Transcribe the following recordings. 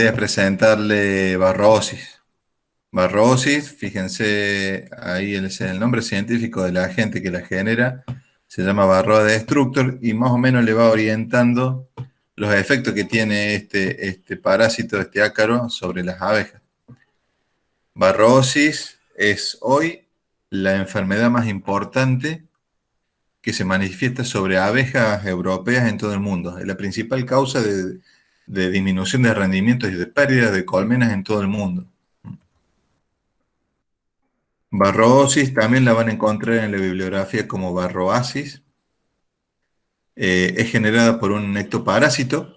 Es presentarle barrosis. Barrosis, fíjense, ahí es el nombre científico del agente que la genera, se llama Varroa destructor y más o menos le va orientando los efectos que tiene este parásito, este ácaro, sobre las abejas. Barrosis es hoy la enfermedad más importante que se manifiesta sobre abejas europeas en todo el mundo. Es la principal causa de disminución de rendimientos y de pérdida de colmenas en todo el mundo. Barrosis también la van a encontrar en la bibliografía como barroasis. Es generada por un ectoparásito,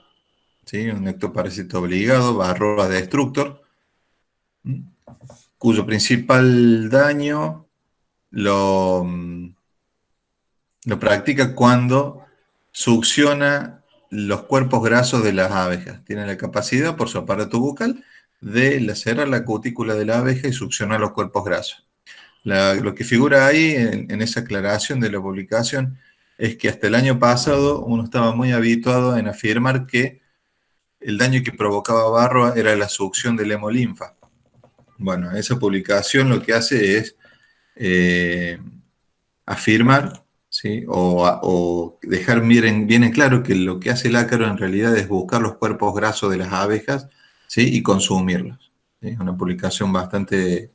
¿sí? Un ectoparásito obligado, Varroa destructor, cuyo principal daño lo, lo practica cuando succiona los cuerpos grasos de las abejas. Tiene la capacidad, por su aparato bucal, de lacerar la cutícula de la abeja y succionar los cuerpos grasos. Lo que figura ahí en esa aclaración de la publicación es que hasta el año pasado uno estaba muy habituado en afirmar que el daño que provocaba Varroa era la succión del hemolinfa. Bueno, esa publicación lo que hace es afirmar, ¿sí? o dejar bien en claro que lo que hace el ácaro en realidad es buscar los cuerpos grasos de las abejas, ¿sí? Y consumirlos. ¿Sí? Es una publicación bastante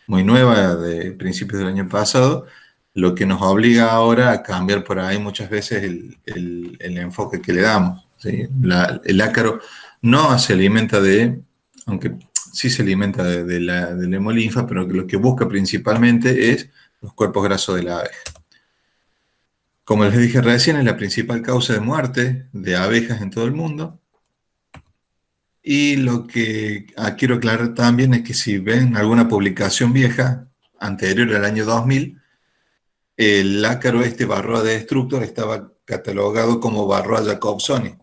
muy nueva de principios del año pasado, lo que nos obliga ahora a cambiar por ahí muchas veces el enfoque que le damos. ¿Sí? El ácaro no se alimenta aunque sí se alimenta del hemolinfa, pero lo que busca principalmente es los cuerpos grasos de la abeja. Como les dije recién, es la principal causa de muerte de abejas en todo el mundo. Y lo que quiero aclarar también es que si ven alguna publicación vieja, anterior al año 2000, el ácaro Varroa destructor estaba catalogado como Varroa jacobsoni,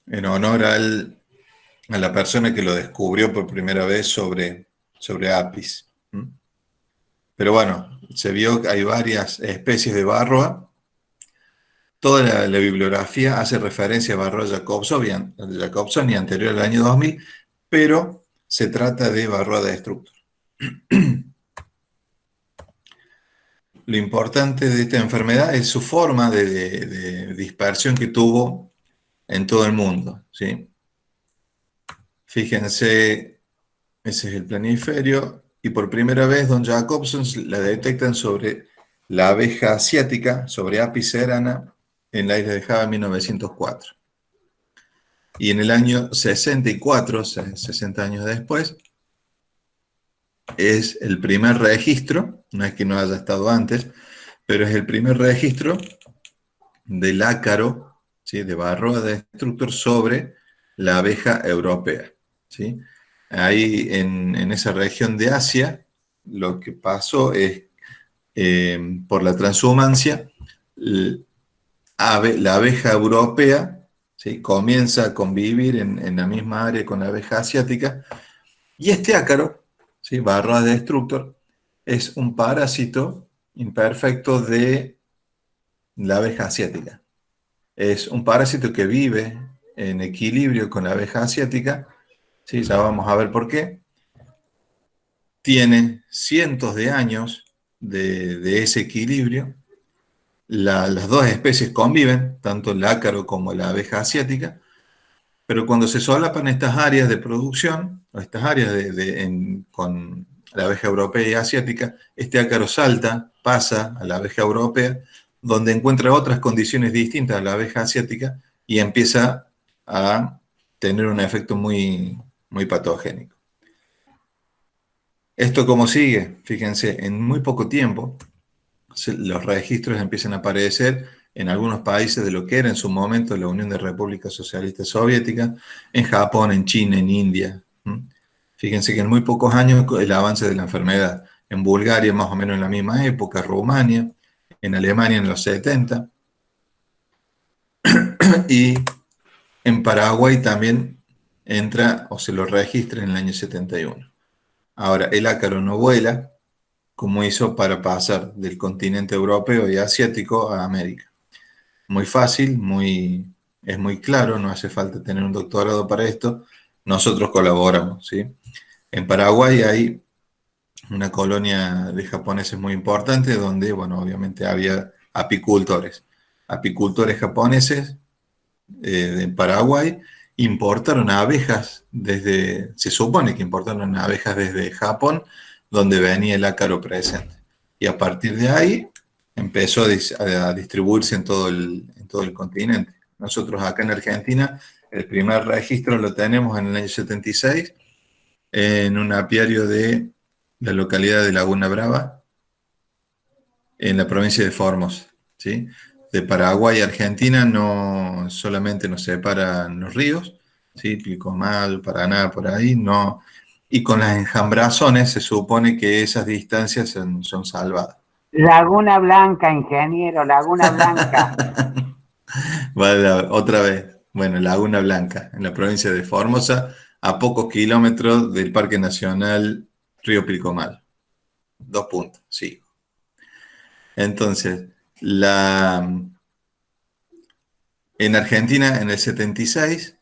en honor a la persona que lo descubrió por primera vez sobre Apis. Pero bueno, se vio que hay varias especies de Varroa. Toda la bibliografía hace referencia a Varroa jacobsoni anterior al año 2000, pero se trata de Varroa destructor. Lo importante de esta enfermedad es su forma de dispersión que tuvo en todo el mundo, ¿sí? Fíjense, ese es el planiferio, y por primera vez Don Jacobson la detectan sobre la abeja asiática, sobre Apis cerana, en la isla de Java en 1904. Y en el año 64, 60 años después, es el primer registro, no es que no haya estado antes, pero es el primer registro del ácaro, ¿sí? De Varroa destructor sobre la abeja europea. ¿Sí? Ahí en esa región de Asia, lo que pasó es, por la transhumancia, la abeja europea, ¿sí? Comienza a convivir en la misma área con la abeja asiática, y este ácaro, ¿sí? Varroa destructor, es un parásito imperfecto de la abeja asiática. Es un parásito que vive en equilibrio con la abeja asiática, ¿sí? Ya vamos a ver por qué. Tiene cientos de años de ese equilibrio. Las dos especies conviven, tanto el ácaro como la abeja asiática, pero cuando se solapan estas áreas de producción, o estas áreas con la abeja europea y asiática, este ácaro salta, pasa a la abeja europea, donde encuentra otras condiciones distintas a la abeja asiática y empieza a tener un efecto muy, muy patogénico. ¿Esto cómo sigue? Fíjense, en muy poco tiempo los registros empiezan a aparecer en algunos países de lo que era en su momento la Unión de Repúblicas Socialistas Soviéticas, en Japón, en China, en India. Fíjense que en muy pocos años el avance de la enfermedad. En Bulgaria más o menos en la misma época, Rumania, en Alemania en los 70, y en Paraguay también entra o se lo registra en el año 71. Ahora, el ácaro no vuela, como hizo para pasar del continente europeo y asiático a América. Muy fácil, muy es muy claro, no hace falta tener un doctorado para esto, nosotros colaboramos, ¿sí? En Paraguay hay una colonia de japoneses muy importante donde, bueno, obviamente había apicultores. Apicultores japoneses de Paraguay importaron abejas se supone que importaron abejas desde Japón, donde venía el ácaro presente. Y a partir de ahí empezó a distribuirse en todo el continente. Nosotros acá en Argentina, el primer registro lo tenemos en el año 76, en un apiario de la localidad de Laguna Brava, en la provincia de Formosa, ¿sí? De Paraguay a Argentina no solamente nos separan los ríos, ¿sí? Pilcomayo, Paraná, por ahí, no. Y con las enjambrazones se supone que esas distancias son salvadas. Laguna Blanca, ingeniero, Laguna Blanca. Vale, otra vez. Bueno, Laguna Blanca, en la provincia de Formosa, a pocos kilómetros del Parque Nacional Río Pilcomayo. 2 puntos, sí. Entonces, en Argentina en el 76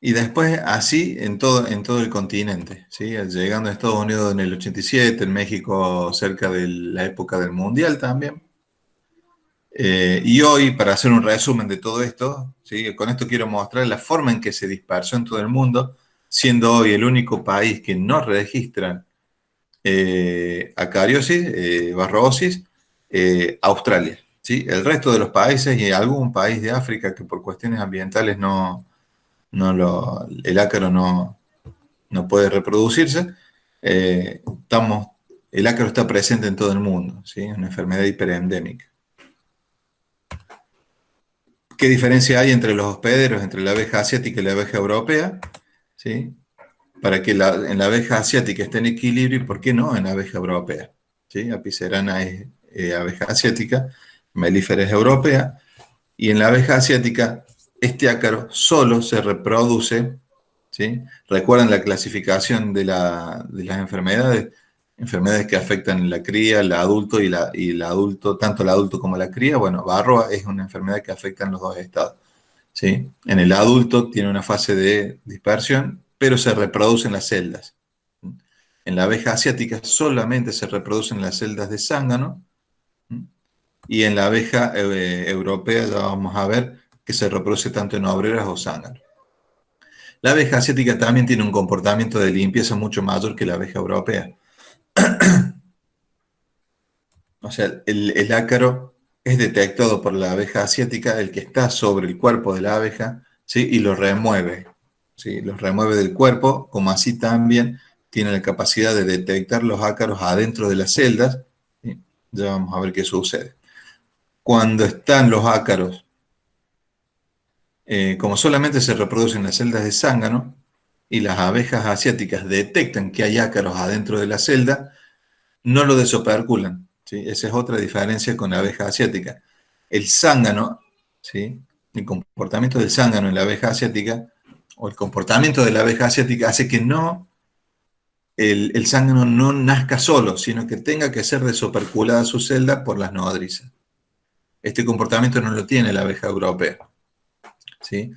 y después así en todo el continente, ¿sí? Llegando a Estados Unidos en el 87, en México cerca de la época del Mundial también. Y hoy, para hacer un resumen de todo esto, ¿sí? Con esto quiero mostrar la forma en que se dispersó en todo el mundo, siendo hoy el único país que no registra acariosis, barrosis, Australia. ¿Sí? El resto de los países y algún país de África que por cuestiones ambientales el ácaro no puede reproducirse, el ácaro está presente en todo el mundo, ¿sí? Es una enfermedad hiperendémica. ¿Qué diferencia hay entre los hospederos, entre la abeja asiática y la abeja europea? ¿Sí? Para que en la abeja asiática esté en equilibrio y por qué no en la abeja europea. ¿Sí? Apicerana es abeja asiática, Mellifera es europea, y en la abeja asiática este ácaro solo se reproduce, ¿sí? Recuerdan la clasificación de las enfermedades que afectan la cría, el adulto y el adulto, tanto el adulto como la cría. Bueno, Varroa es una enfermedad que afecta en los dos estados. ¿Sí? En el adulto tiene una fase de dispersión, pero se reproduce en las celdas. En la abeja asiática solamente se reproducen las celdas de zángano, y en la abeja europea ya vamos a ver que se reproduce tanto en obreras o zánganos. La abeja asiática también tiene un comportamiento de limpieza mucho mayor que la abeja europea. O sea, el ácaro es detectado por la abeja asiática, el que está sobre el cuerpo de la abeja, ¿sí? Y lo remueve, ¿sí? Los remueve del cuerpo, como así también tiene la capacidad de detectar los ácaros adentro de las celdas, ¿sí? Ya vamos a ver qué sucede. Cuando están los ácaros, como solamente se reproducen las celdas de zángano, y las abejas asiáticas detectan que hay ácaros adentro de la celda, no lo desoperculan, ¿sí? Esa es otra diferencia con la abeja asiática. El zángano, ¿sí? El comportamiento del zángano en la abeja asiática, o el comportamiento de la abeja asiática, hace que el zángano no nazca solo, sino que tenga que ser desoperculada su celda por las nodrizas. Este comportamiento no lo tiene la abeja europea, ¿sí?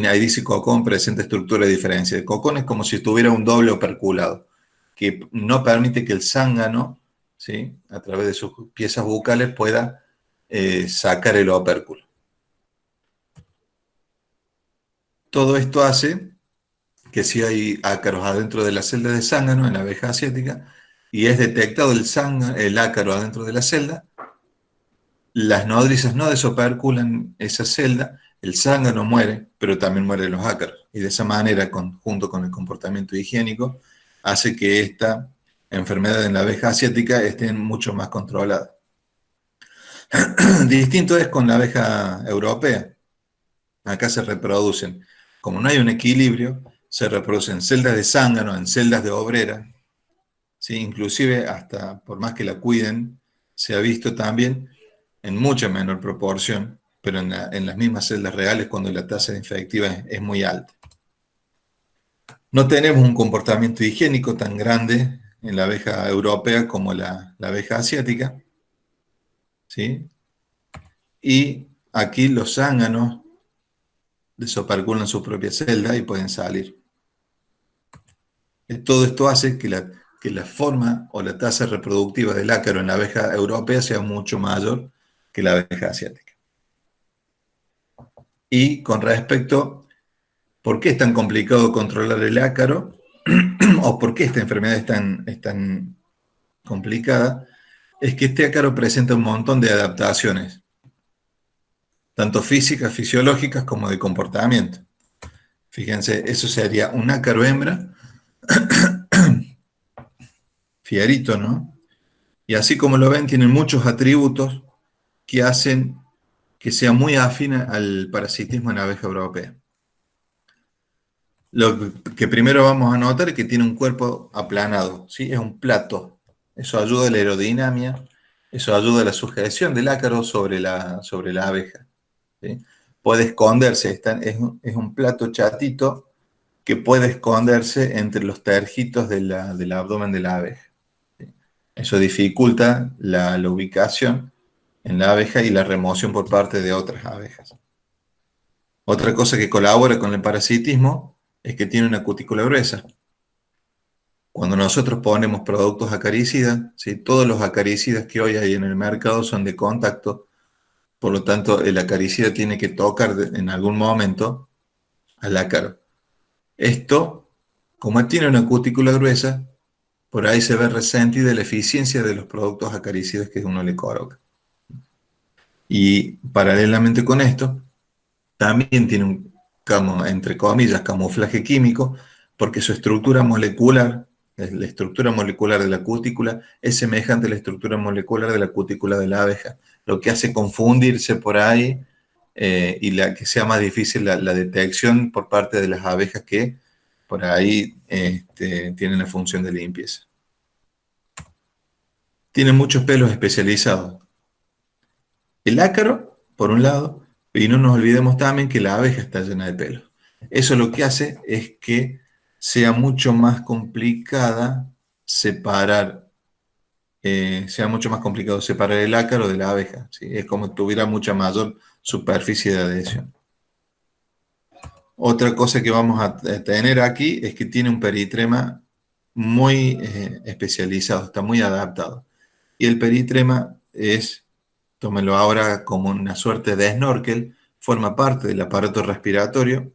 Ahí dice cocón, presenta estructura de diferencia. El cocón es como si tuviera un doble operculado, que no permite que el zángano, ¿sí? A través de sus piezas bucales pueda sacar el opérculo. Todo esto hace que si hay ácaros adentro de la celda de zángano en la abeja asiática y es detectado el ácaro adentro de la celda, las nodrizas no desoperculan esa celda, el zángano muere, pero también mueren los ácaros. Y de esa manera, junto con el comportamiento higiénico, hace que esta enfermedad en la abeja asiática esté mucho más controlada. Distinto es con la abeja europea. Acá se reproducen, como no hay un equilibrio, se reproducen celdas de zángano en celdas de obrera, ¿sí? Inclusive hasta por más que la cuiden, se ha visto también en mucha menor proporción, pero en las mismas celdas reales cuando la tasa infectiva es muy alta. No tenemos un comportamiento higiénico tan grande en la abeja europea como la abeja asiática, ¿sí? Y aquí los zánganos desoperculan su propia celda y pueden salir. Todo esto hace que la forma o la tasa reproductiva del ácaro en la abeja europea sea mucho mayor que la abeja asiática. Y con respecto, ¿por qué es tan complicado controlar el ácaro? ¿O por qué esta enfermedad es tan complicada? Es que este ácaro presenta un montón de adaptaciones, tanto físicas, fisiológicas, como de comportamiento. Fíjense, eso sería un ácaro hembra, fierito, ¿no? Y así como lo ven, tienen muchos atributos que hacen que sea muy afín al parasitismo en la abeja europea. Lo que primero vamos a notar es que tiene un cuerpo aplanado, ¿sí? Es un plato. Eso ayuda a la aerodinámica, eso ayuda a la sujeción del ácaro sobre la abeja, ¿sí? Puede esconderse, es un plato chatito que puede esconderse entre los tergitos del abdomen de la abeja, ¿sí? Eso dificulta la ubicación en la abeja y la remoción por parte de otras abejas. Otra cosa que colabora con el parasitismo es que tiene una cutícula gruesa. Cuando nosotros ponemos productos acaricidas, ¿sí? Todos los acaricidas que hoy hay en el mercado son de contacto, por lo tanto el acaricida tiene que tocar en algún momento al ácaro. Esto, como tiene una cutícula gruesa, por ahí se ve resentida la eficiencia de los productos acaricidas que uno le coloca. Y paralelamente con esto, también tiene un, entre comillas, camuflaje químico, porque su estructura molecular, la estructura molecular de la cutícula, es semejante a la estructura molecular de la cutícula de la abeja, lo que hace confundirse por ahí y que sea más difícil la detección por parte de las abejas que por ahí tienen la función de limpieza. Tiene muchos pelos especializados. El ácaro, por un lado, y no nos olvidemos también que la abeja está llena de pelos. Eso lo que hace es que sea mucho más complicada sea mucho más complicado separar el ácaro de la abeja, ¿sí? Es como si tuviera mucha mayor superficie de adhesión. Otra cosa que vamos a tener aquí es que tiene un peritrema muy especializado, está muy adaptado. Y el peritrema es, tómenlo ahora como una suerte de snorkel, forma parte del aparato respiratorio.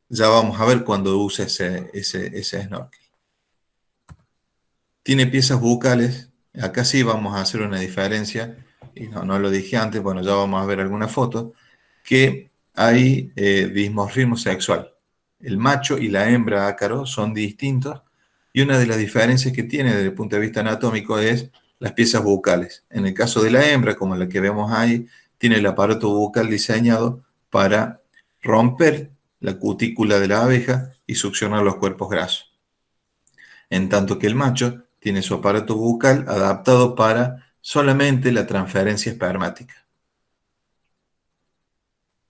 Ya vamos a ver cuando usa ese snorkel. Tiene piezas bucales, acá sí vamos a hacer una diferencia, y no lo dije antes, bueno, ya vamos a ver alguna foto, que hay dimorfismo sexual. El macho y la hembra ácaro son distintos, y una de las diferencias que tiene desde el punto de vista anatómico es las piezas bucales. En el caso de la hembra, como la que vemos ahí, tiene el aparato bucal diseñado para romper la cutícula de la abeja y succionar los cuerpos grasos. En tanto que el macho tiene su aparato bucal adaptado para solamente la transferencia espermática.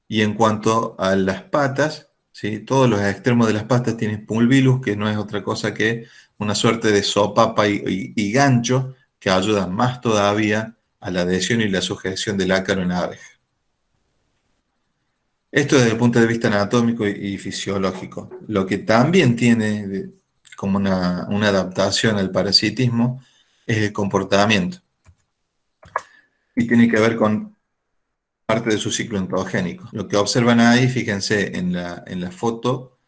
Y en cuanto a las patas, ¿sí? Todos los extremos de las patas tienen pulvilus, que no es otra cosa que una suerte de sopapa y gancho que ayudan más todavía a la adhesión y la sujeción del ácaro en la abeja. Esto desde el punto de vista anatómico y fisiológico. Lo que también tiene como una adaptación al parasitismo es el comportamiento. Y tiene que ver con parte de su ciclo ontogénico. Lo que observan ahí, fíjense en la foto,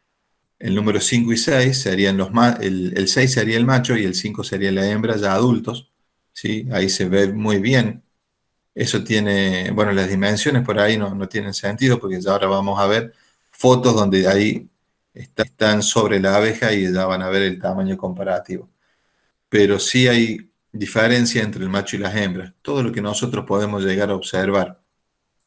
el número 5 y 6 serían el 6 sería el macho y el 5 sería la hembra ya adultos, ¿sí? Ahí se ve muy bien. Eso tiene, bueno, las dimensiones por ahí no tienen sentido porque ya ahora vamos a ver fotos donde ahí están sobre la abeja y ya van a ver el tamaño comparativo. Pero sí hay diferencia entre el macho y las hembras. Todo lo que nosotros podemos llegar a observar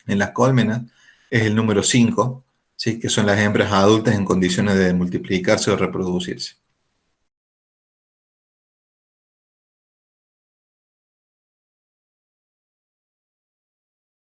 en las cólmenas es el número 5, ¿sí? Que son las hembras adultas en condiciones de multiplicarse o reproducirse.